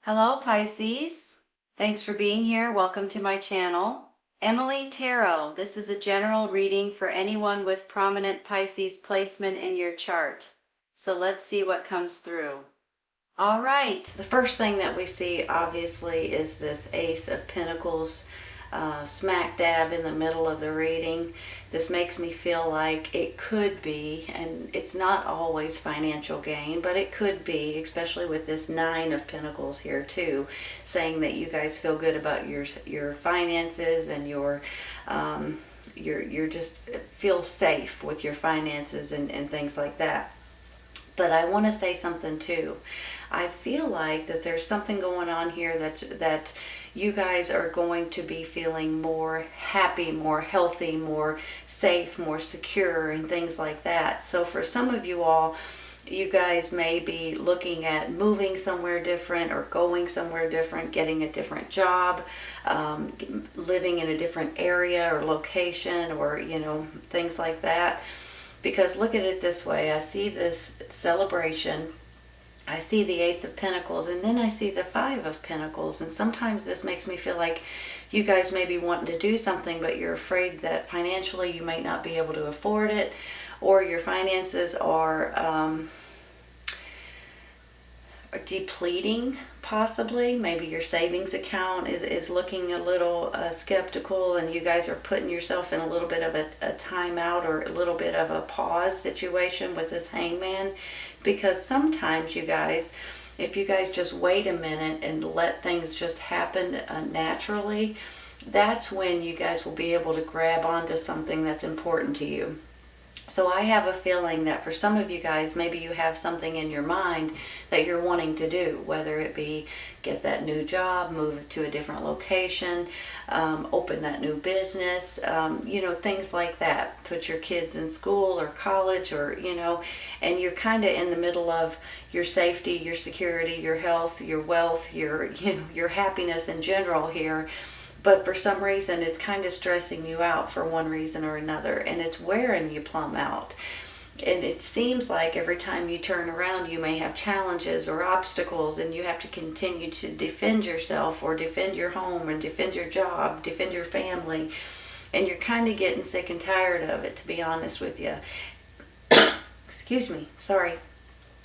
Hello, Pisces. Thanks for being here. Welcome to my channel. Emily Tarot. This is a general reading for anyone with prominent Pisces placement in your chart. So let's see what comes through. All right. The first thing that we see, obviously, is this Ace of Pentacles smack dab in the middle of the reading. This makes me feel like it could be, and it's not always financial gain, but it could be, especially with this Nine of Pentacles here too, saying that you guys feel good about your finances and you're just feel safe with your finances and things like that. But I want to say something too. I feel like that there's something going on here that you guys are going to be feeling more happy, more healthy, more safe, more secure, and things like that. So for some of you all, you guys may be looking at moving somewhere different or going somewhere different, getting a different job, living in a different area or location, or things like that. Because look at it this way, I see this celebration, I see the Ace of Pentacles, and then I see the Five of Pentacles. And sometimes this makes me feel like you guys may be wanting to do something, but you're afraid that financially you might not be able to afford it, or your finances are depleting, possibly. Maybe your savings account is looking a little skeptical, and you guys are putting yourself in a little bit of a timeout or a little bit of a pause situation with this Hangman. Because sometimes you guys, if you guys just wait a minute and let things just happen naturally, that's when you guys will be able to grab onto something that's important to you. So I have a feeling that for some of you guys, maybe you have something in your mind that you're wanting to do, whether it be get that new job, move to a different location, open that new business, things like that. Put your kids in school or college, or, and you're kind of in the middle of your safety, your security, your health, your wealth, your happiness in general here. But for some reason, it's kind of stressing you out for one reason or another, and it's wearing you plumb out. And it seems like every time you turn around, you may have challenges or obstacles, and you have to continue to defend yourself or defend your home and defend your job, defend your family. And you're kind of getting sick and tired of it, to be honest with you. Excuse me, sorry.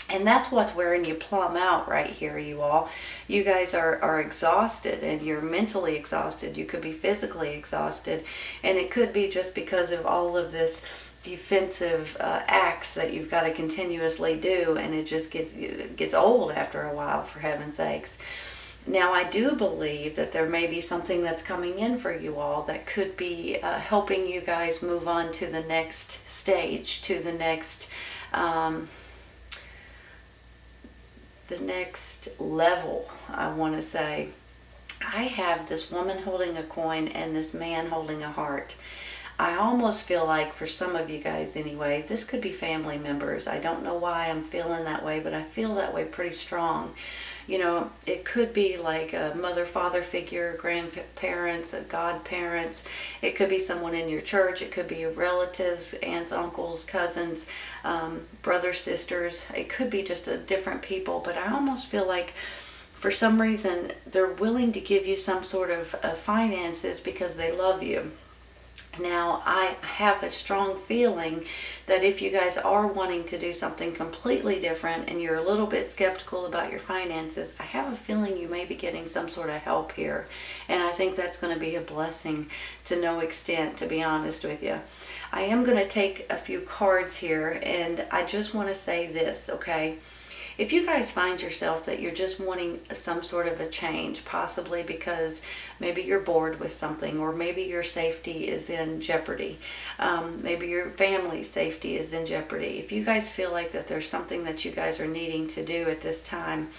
And that's what's wearing you plumb out right here, you all. You guys are exhausted, and you're mentally exhausted. You could be physically exhausted. And it could be just because of all of this defensive acts that you've got to continuously do. And it just gets old after a while, for heaven's sakes. Now, I do believe that there may be something that's coming in for you all that could be helping you guys move on to the next stage, to the next level, I want to say. I have this woman holding a coin and this man holding a heart. I almost feel like, for some of you guys anyway, this could be family members. I don't know why I'm feeling that way, but I feel that way pretty strong. It could be like a mother-father figure, grandparents, godparents. It could be someone in your church. It could be your relatives, aunts, uncles, cousins, brothers, sisters. It could be just different people, but I almost feel like for some reason they're willing to give you some sort of finances because they love you. Now, I have a strong feeling that if you guys are wanting to do something completely different and you're a little bit skeptical about your finances, I have a feeling you may be getting some sort of help here. And I think that's going to be a blessing to no extent, to be honest with you. I am going to take a few cards here, and I just want to say this, okay? If you guys find yourself that you're just wanting some sort of a change, possibly because maybe you're bored with something, or maybe your safety is in jeopardy, maybe your family's safety is in jeopardy. If you guys feel like that there's something that you guys are needing to do at this time,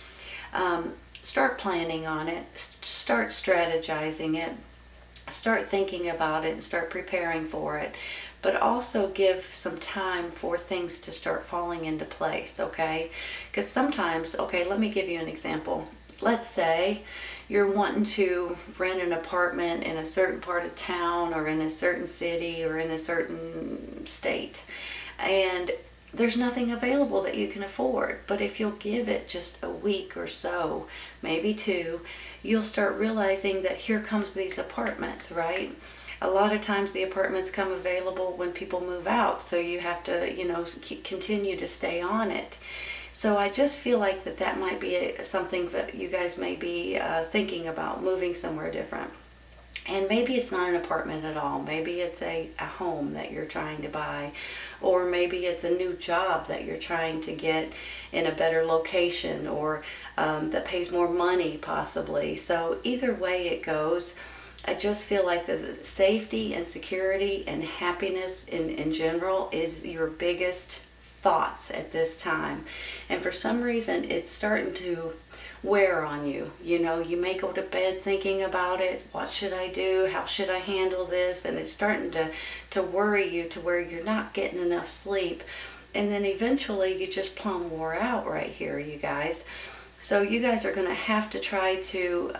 start planning on it, start strategizing it, start thinking about it, and start preparing for it. But also give some time for things to start falling into place, okay? Because sometimes, okay, let me give you an example. Let's say you're wanting to rent an apartment in a certain part of town, or in a certain city, or in a certain state. And there's nothing available that you can afford. But if you'll give it just a week or so, maybe two, you'll start realizing that here comes these apartments, right? A lot of times the apartments come available when people move out, so you have to, continue to stay on it. So I just feel like that might be something that you guys may be thinking about, moving somewhere different. And maybe it's not an apartment at all. Maybe it's a home that you're trying to buy. Or maybe it's a new job that you're trying to get in a better location, or that pays more money possibly. So either way it goes, I just feel like the safety and security and happiness in general is your biggest thoughts at this time. And for some reason it's starting to wear on you. You may go to bed thinking about it. What should I do? How should I handle this? And it's starting to worry you to where you're not getting enough sleep. And then eventually you just plumb wore out right here, you guys. So you guys are going to have to try to,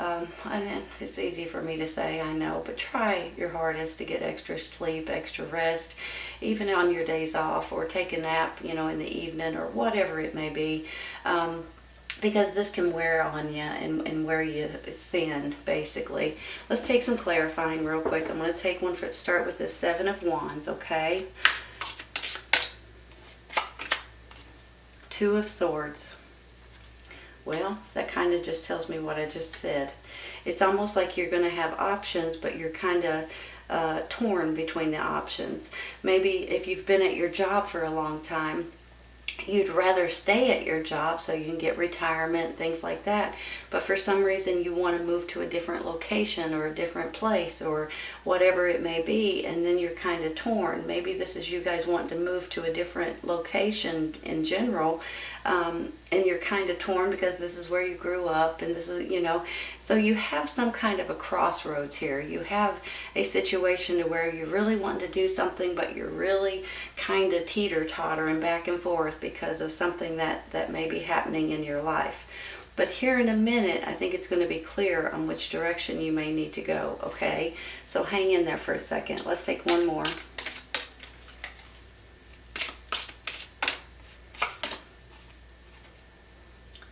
and it's easy for me to say, I know, but try your hardest to get extra sleep, extra rest, even on your days off, or take a nap, in the evening, or whatever it may be. Because this can wear on you and wear you thin, basically. Let's take some clarifying real quick. I'm going to take one start with the Seven of Wands, okay? Two of Swords. Well, that kind of just tells me what I just said. It's almost like you're going to have options, but you're kind of torn between the options. Maybe if you've been at your job for a long time, you'd rather stay at your job so you can get retirement, things like that. But for some reason you want to move to a different location or a different place or whatever it may be, and then you're kind of torn. Maybe this is you guys wanting to move to a different location in general, and you're kind of torn because this is where you grew up, and this is, so you have some kind of a crossroads here. You have a situation to where you really want to do something, but you're really kind of teeter-tottering back and forth because of something that may be happening in your life. But here in a minute, I think it's going to be clear on which direction you may need to go, okay? So hang in there for a second. Let's take one more.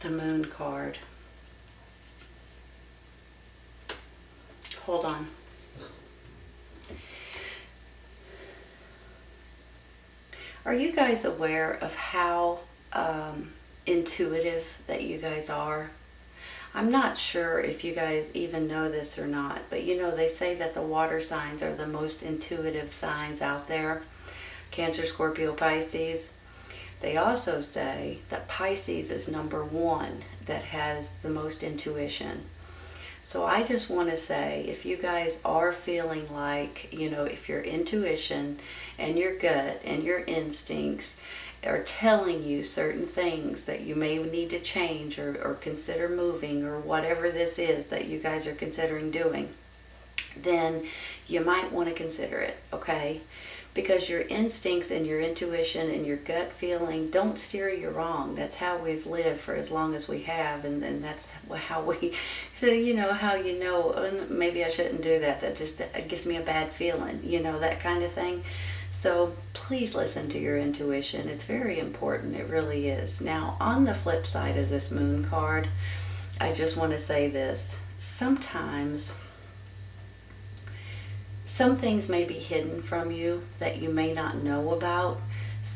The Moon card. Hold on. Are you guys aware of how intuitive that you guys are? I'm not sure if you guys even know this or not, but they say that the water signs are the most intuitive signs out there. Cancer, Scorpio, Pisces. They also say that Pisces is number one that has the most intuition. So I just want to say, if you guys are feeling like, if your intuition and your gut and your instincts are telling you certain things that you may need to change or consider moving, or whatever this is that you guys are considering doing, then you might want to consider it, okay? Because your instincts and your intuition and your gut feeling don't steer you wrong. That's how we've lived for as long as we have, and that's how we, so how maybe I shouldn't do that. That just gives me a bad feeling, that kind of thing. So please listen to your intuition. It's very important. It really is. Now, on the flip side of this Moon card, I just want to say this. Sometimes some things may be hidden from you that you may not know about.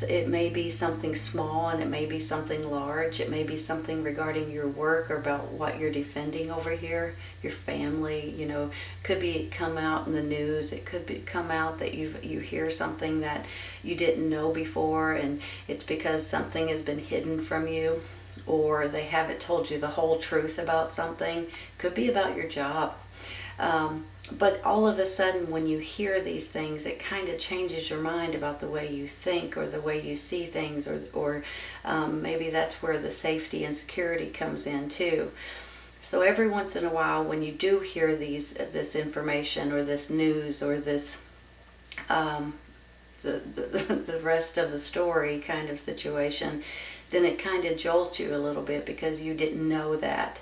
It may be something small, and it may be something large. It may be something regarding your work or about what you're defending over here, your family. Could be come out in the news. It could come out that you hear something that you didn't know before, and it's because something has been hidden from you, or they haven't told you the whole truth about something. Could be about your job. But all of a sudden, when you hear these things, it kind of changes your mind about the way you think or the way you see things, or maybe that's where the safety and security comes in too. So every once in a while, when you do hear this information or this news or this the rest of the story kind of situation, then it kind of jolts you a little bit because you didn't know that.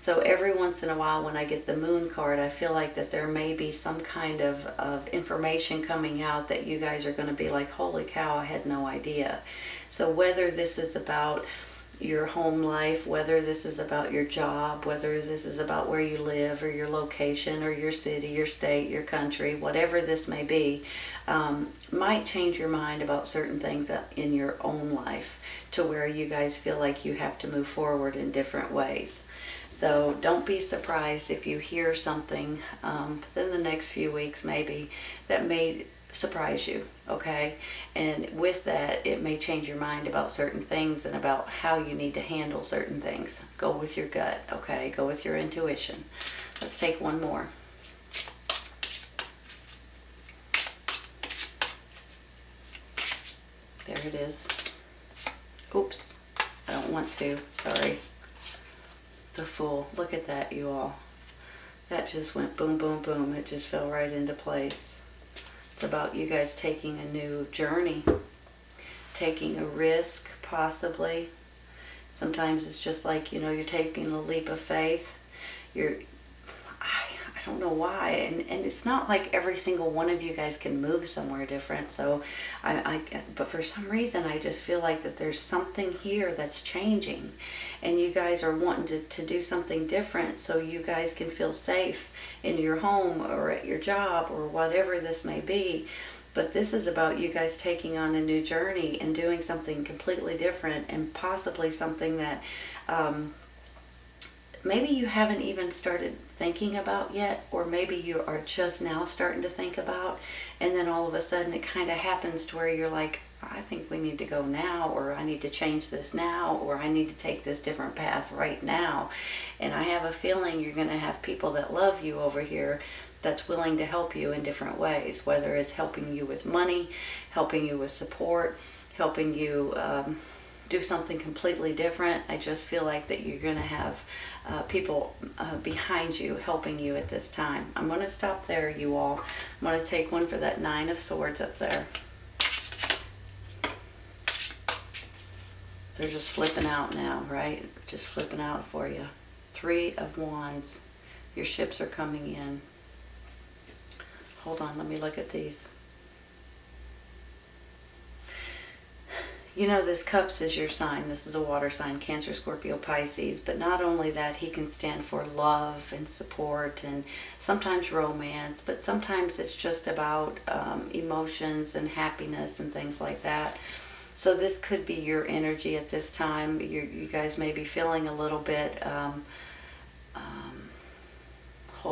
So every once in a while when I get the moon card, I feel like that there may be some kind of information coming out that you guys are going to be like, holy cow, I had no idea. So whether this is about your home life, whether this is about your job, whether this is about where you live or your location or your city, your state, your country, whatever this may be, might change your mind about certain things in your own life to where you guys feel like you have to move forward in different ways. So don't be surprised if you hear something within the next few weeks maybe that may surprise you, okay? And with that, it may change your mind about certain things and about how you need to handle certain things. Go with your gut, okay? Go with your intuition. Let's take one more. There it is. Oops, I don't want to, sorry. The Fool. Look at that, you all. That just went boom, boom, boom. It just fell right into place. It's about you guys taking a new journey, taking a risk, possibly. Sometimes it's just like, you know, you're taking a leap of faith. I don't know why, and it's not like every single one of you guys can move somewhere different. So but for some reason I just feel like that there's something here that's changing, and you guys are wanting to do something different so you guys can feel safe in your home or at your job or whatever this may be. But this is about you guys taking on a new journey and doing something completely different, and possibly something that maybe you haven't even started thinking about yet, or maybe you are just now starting to think about, and then all of a sudden it kind of happens to where you're like, I think we need to go now, or I need to change this now, or I need to take this different path right now. And I have a feeling you're going to have people that love you over here that's willing to help you in different ways, whether it's helping you with money, helping you with support, helping you do something completely different. I just feel like that you're going to have people behind you helping you at this time. I'm going to stop there, you all. I'm going to take one for that Nine of Swords up there. They're just flipping out now, right? Just flipping out for you. Three of Wands. Your ships are coming in. Hold on, let me look at these. You know, this Cups is your sign. This is a water sign, Cancer, Scorpio, Pisces. But not only that, he can stand for love and support and sometimes romance, but sometimes it's just about emotions and happiness and things like that. So this could be your energy at this time. You guys may be feeling a little bit, hold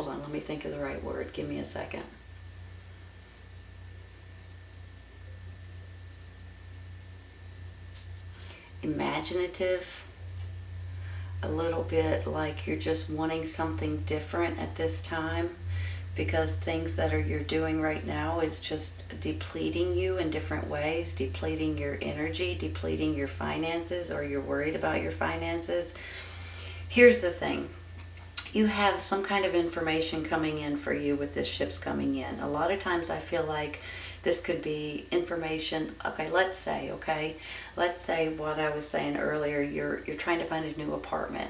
on, let me think of the right word. Give me a second. Imaginative, a little bit like you're just wanting something different at this time, because things that you're doing right now is just depleting you in different ways, depleting your energy, depleting your finances, or you're worried about your finances. Here's the thing. You have some kind of information coming in for you with this ships coming in. A lot of times I feel like this could be information. Let's say what I was saying earlier, you're trying to find a new apartment,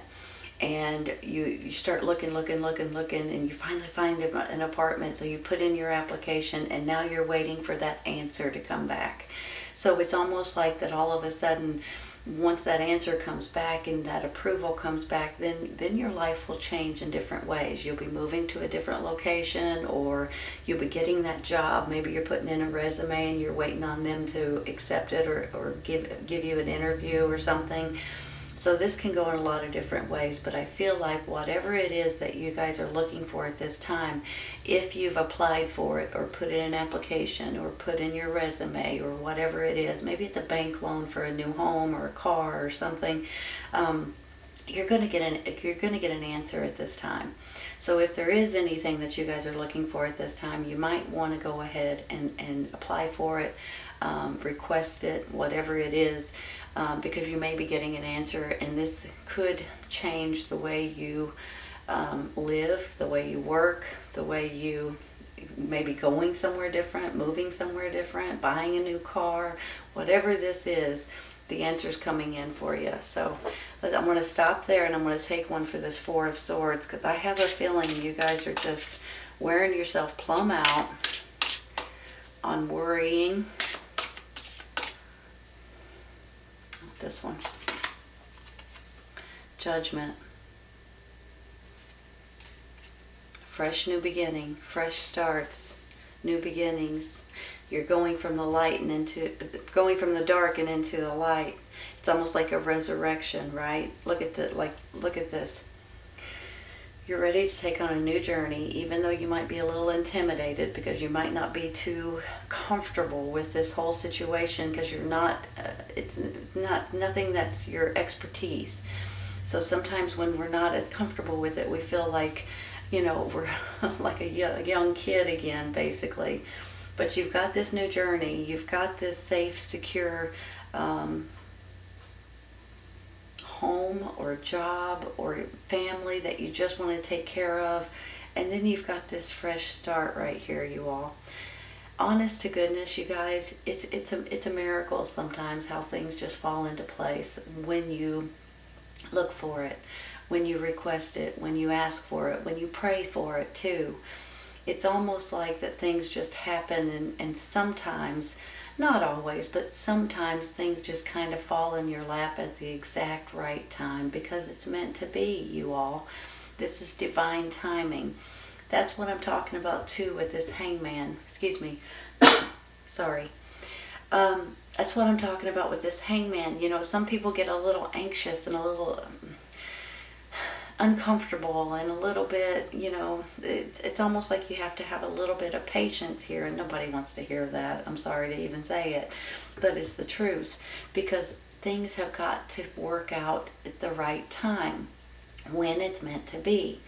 and you start looking, and you finally find an apartment, so you put in your application, and now you're waiting for that answer to come back. So it's almost like that all of a sudden, once that answer comes back and that approval comes back, then your life will change in different ways. You'll be moving to a different location, or you'll be getting that job. Maybe you're putting in a resume and you're waiting on them to accept it, or give you an interview or something. So this can go in a lot of different ways, but I feel like whatever it is that you guys are looking for at this time, if you've applied for it or put in an application or put in your resume or whatever it is, maybe it's a bank loan for a new home or a car or something, you're going to get an answer at this time. So if there is anything that you guys are looking for at this time, you might want to go ahead and apply for it, request it, whatever it is. Because you may be getting an answer, and this could change the way you live, the way you work, the way you may be going somewhere different, moving somewhere different, buying a new car, whatever this is. the answer's coming in for you. So but I'm going to stop there, and I'm going to take one for this Four of Swords, because I have a feeling you guys are just wearing yourself plumb out on worrying. This one. Judgment. Fresh new beginning, fresh starts, new beginnings. You're going from the light and going from the dark and into the light. It's almost like a resurrection, right? Look at this. You're ready to take on a new journey, even though you might be a little intimidated because you might not be too comfortable with this whole situation, because you're not, it's not nothing that's your expertise. So sometimes when we're not as comfortable with it, we feel like, we're like a young kid again, basically. But you've got this new journey. You've got this safe, secure home or job or family that you just want to take care of. And then you've got this fresh start right here, you all. Honest to goodness, you guys, it's a miracle sometimes how things just fall into place when you look for it, when you request it, when you ask for it, when you pray for it too. It's almost like that things just happen, and sometimes, not always, but sometimes things just kind of fall in your lap at the exact right time, because it's meant to be, you all. This is divine timing. That's what I'm talking about too with this Hangman. Excuse me. Sorry. That's what I'm talking about with this Hangman. Some people get a little anxious and a little uncomfortable and a little bit, it's almost like you have to have a little bit of patience here, and nobody wants to hear that. I'm sorry to even say it, but it's the truth, because things have got to work out at the right time when it's meant to be.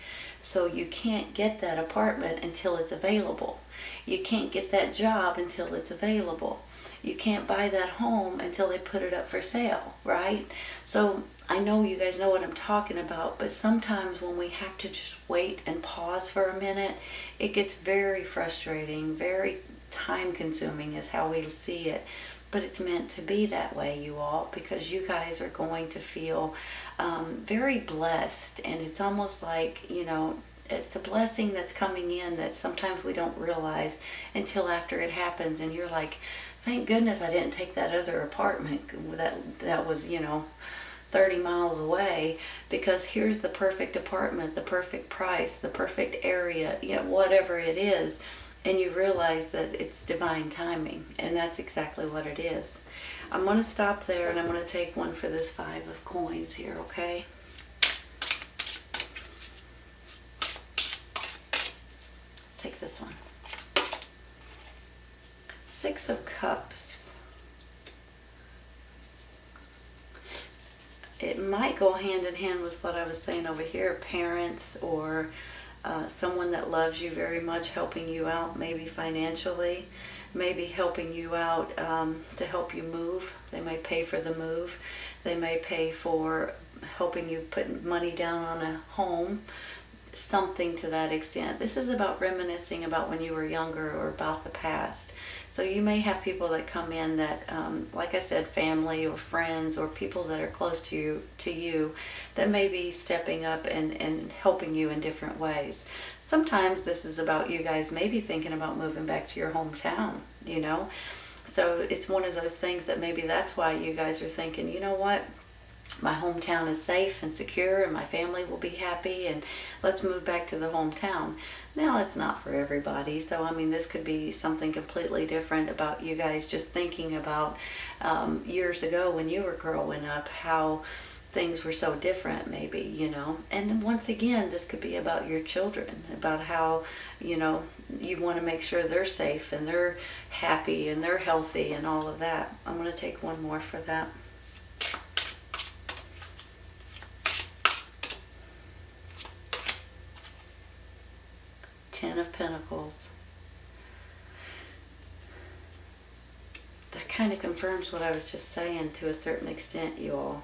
So you can't get that apartment until it's available. You can't get that job until it's available. You can't buy that home until they put it up for sale, right? So I know you guys know what I'm talking about, but sometimes when we have to just wait and pause for a minute, it gets very frustrating, very time consuming is how we see it. But it's meant to be that way, you all, because you guys are going to feel very blessed. And it's almost like, it's a blessing that's coming in that sometimes we don't realize until after it happens. And you're like, thank goodness I didn't take that other apartment that was, 30 miles away, because here's the perfect apartment, the perfect price, the perfect area, whatever it is. And you realize that it's divine timing, and that's exactly what it is. I'm going to stop there, and I'm going to take one for this Five of Coins here, okay? Let's take this one. Six of Cups. It might go hand in hand with what I was saying over here. Parents or someone that loves you very much helping you out, maybe financially, maybe helping you out to help you move. They may pay for the move. They may pay for helping you put money down on a home, something to that extent. This is about reminiscing about when you were younger or about the past. So you may have people that come in that, like I said, family or friends or people that are close to you that may be stepping up and helping you in different ways. Sometimes this is about you guys maybe thinking about moving back to your hometown, So it's one of those things that maybe that's why you guys are thinking, you know what? My hometown is safe and secure, and my family will be happy, and let's move back to the hometown. Now, it's not for everybody, so this could be something completely different about you guys just thinking about years ago when you were growing up, how things were so different maybe, And once again, this could be about your children, about how, you want to make sure they're safe and they're happy and they're healthy and all of that. I'm going to take one more for that. Ten of Pentacles. That kind of confirms what I was just saying to a certain extent, you all.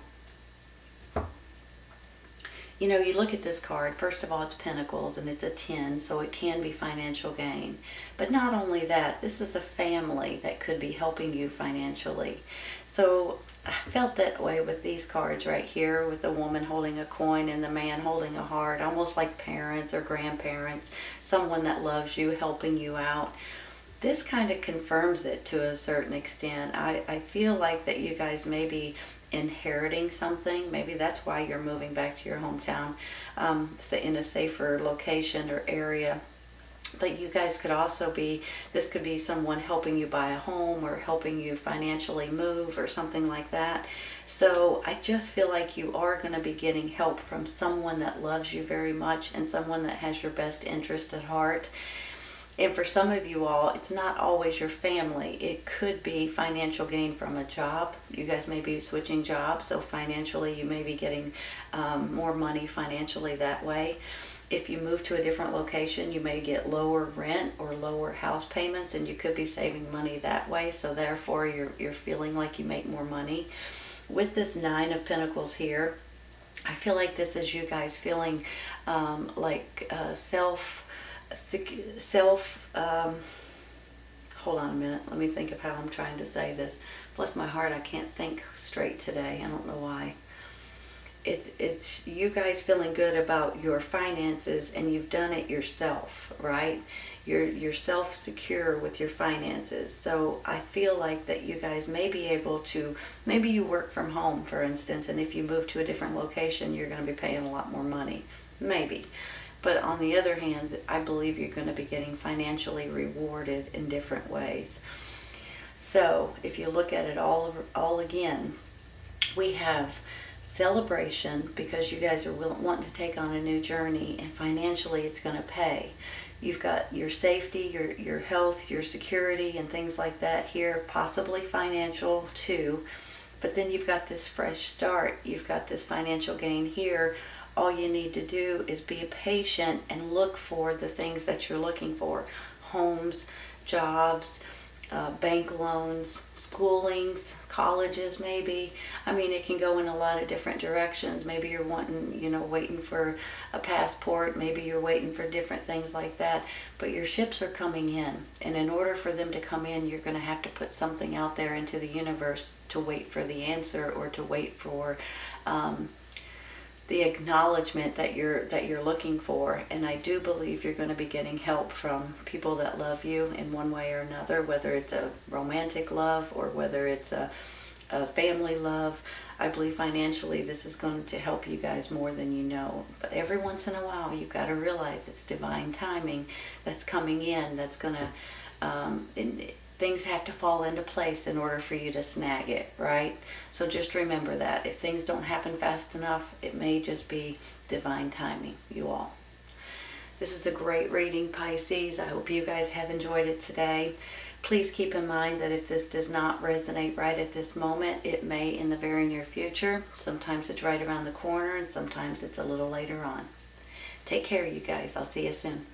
You know, you look at this card, first of all, it's Pentacles and it's a 10, so it can be financial gain. But not only that, this is a family that could be helping you financially. So I felt that way with these cards right here, with the woman holding a coin and the man holding a heart, almost like parents or grandparents, someone that loves you, helping you out. This kind of confirms it to a certain extent. I feel like that you guys may be inheriting something. Maybe that's why you're moving back to your hometown, in a safer location or area. But you guys could also be, this could be someone helping you buy a home or helping you financially move or something like that. So I just feel like you are going to be getting help from someone that loves you very much and someone that has your best interest at heart. And for some of you all, it's not always your family. It could be financial gain from a job. You guys may be switching jobs, so financially you may be getting more money financially that way. If you move to a different location, you may get lower rent or lower house payments, and you could be saving money that way. So therefore, you're feeling like you make more money. With this Nine of Pentacles here, I feel like this is you guys feeling hold on a minute, let me think of how I'm trying to say this. Bless my heart, I can't think straight today. I don't know why. It's you guys feeling good about your finances, and you've done it yourself, right? You're self-secure with your finances. So I feel like that you guys may be able to, maybe you work from home, for instance, and if you move to a different location, you're going to be paying a lot more money. Maybe. But on the other hand, I believe you're going to be getting financially rewarded in different ways. So if you look at it all again, we have celebration because you guys are wanting to take on a new journey, and financially it's going to pay. You've got your safety, your health, your security, and things like that here, possibly financial too. But then you've got this fresh start. You've got this financial gain here. All you need to do is be patient and look for the things that you're looking for. Homes, jobs, bank loans, schoolings, colleges maybe. I mean, it can go in a lot of different directions. Maybe you're wanting, waiting for a passport. Maybe you're waiting for different things like that. But your ships are coming in. And in order for them to come in, you're going to have to put something out there into the universe to wait for the answer, or to wait for the acknowledgement that you're looking for. And I do believe you're going to be getting help from people that love you in one way or another, whether it's a romantic love or whether it's a family love. I believe financially this is going to help you guys more than you know. But every once in a while you've got to realize it's divine timing that's coming in, that's going to things have to fall into place in order for you to snag it, right? So just remember that. If things don't happen fast enough, it may just be divine timing, you all. This is a great reading, Pisces. I hope you guys have enjoyed it today. Please keep in mind that if this does not resonate right at this moment, it may in the very near future. Sometimes it's right around the corner, and sometimes it's a little later on. Take care, you guys. I'll see you soon.